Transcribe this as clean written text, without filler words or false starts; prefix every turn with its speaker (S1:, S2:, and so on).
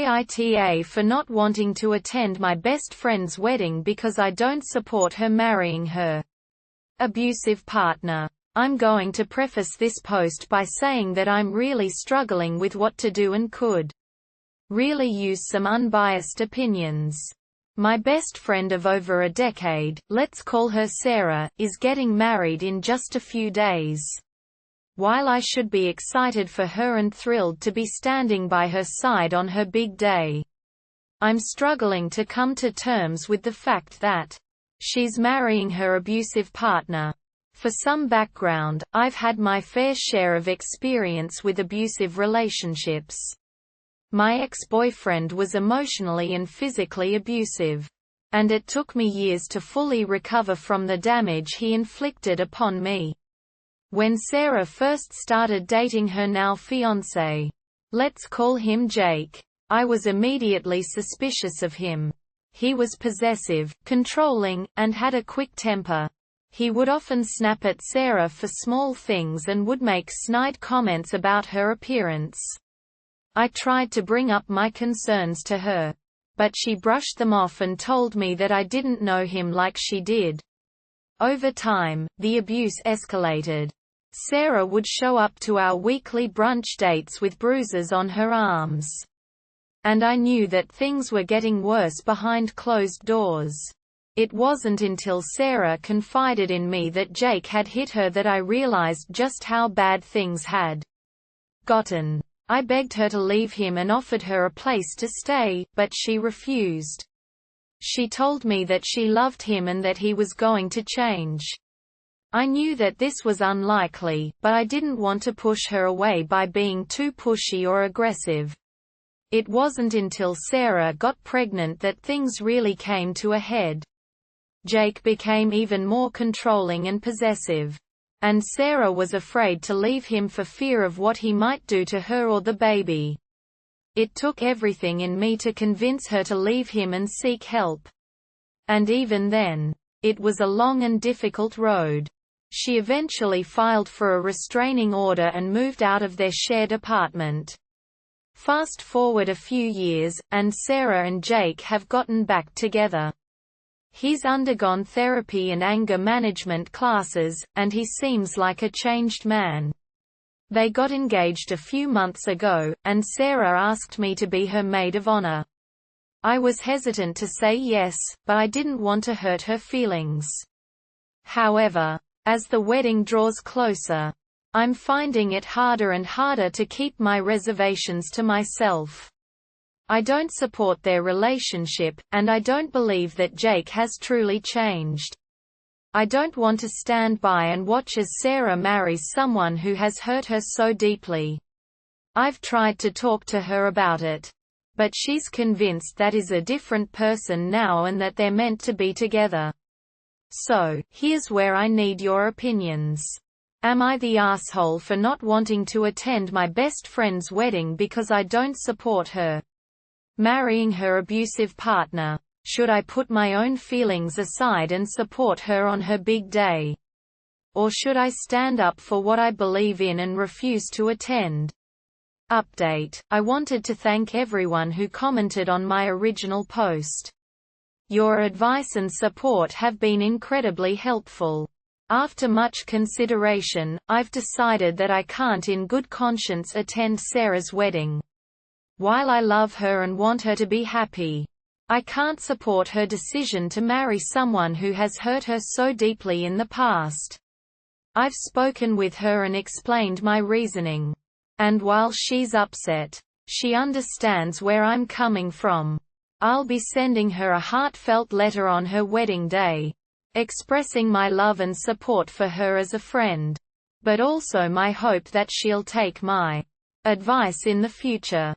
S1: AITA for not wanting to attend my best friend's wedding because I don't support her marrying her abusive partner. I'm going to preface this post by saying that I'm really struggling with what to do and could really use some unbiased opinions. My best friend of over a decade, let's call her Sarah, is getting married in just a few days. While I should be excited for her and thrilled to be standing by her side on her big day, I'm struggling to come to terms with the fact that she's marrying her abusive partner. For some background, I've had my fair share of experience with abusive relationships. My ex-boyfriend was emotionally and physically abusive, and it took me years to fully recover from the damage he inflicted upon me. When Sarah first started dating her now fiancé, let's call him Jake, I was immediately suspicious of him. He was possessive, controlling, and had a quick temper. He would often snap at Sarah for small things and would make snide comments about her appearance. I tried to bring up my concerns to her, but she brushed them off and told me that I didn't know him like she did. Over time, the abuse escalated. Sarah would show up to our weekly brunch dates with bruises on her arms. And I knew that things were getting worse behind closed doors. It wasn't until Sarah confided in me that Jake had hit her that I realized just how bad things had gotten. I begged her to leave him and offered her a place to stay, but she refused. She told me that she loved him and that he was going to change. I knew that this was unlikely, but I didn't want to push her away by being too pushy or aggressive. It wasn't until Sarah got pregnant that things really came to a head. Jake became even more controlling and possessive. And Sarah was afraid to leave him for fear of what he might do to her or the baby. It took everything in me to convince her to leave him and seek help. And even then, it was a long and difficult road. She eventually filed for a restraining order and moved out of their shared apartment. Fast forward a few years, and Sarah and Jake have gotten back together. He's undergone therapy and anger management classes, and he seems like a changed man. They got engaged a few months ago, and Sarah asked me to be her maid of honor. I was hesitant to say yes, but I didn't want to hurt her feelings. However, as the wedding draws closer, I'm finding it harder and harder to keep my reservations to myself. I don't support their relationship, and I don't believe that Jake has truly changed. I don't want to stand by and watch as Sarah marries someone who has hurt her so deeply. I've tried to talk to her about it, but she's convinced that is a different person now and that they're meant to be together. So, here's where I need your opinions. Am I the asshole for not wanting to attend my best friend's wedding because I don't support her marrying her abusive partner? Should I put my own feelings aside and support her on her big day? Or should I stand up for what I believe in and refuse to attend? Update: I wanted to thank everyone who commented on my original post. Your advice and support have been incredibly helpful. After much consideration, I've decided that I can't in good conscience attend Sarah's wedding. While I love her and want her to be happy, I can't support her decision to marry someone who has hurt her so deeply in the past. I've spoken with her and explained my reasoning. And while she's upset, she understands where I'm coming from. I'll be sending her a heartfelt letter on her wedding day, expressing my love and support for her as a friend, but also my hope that she'll take my advice in the future.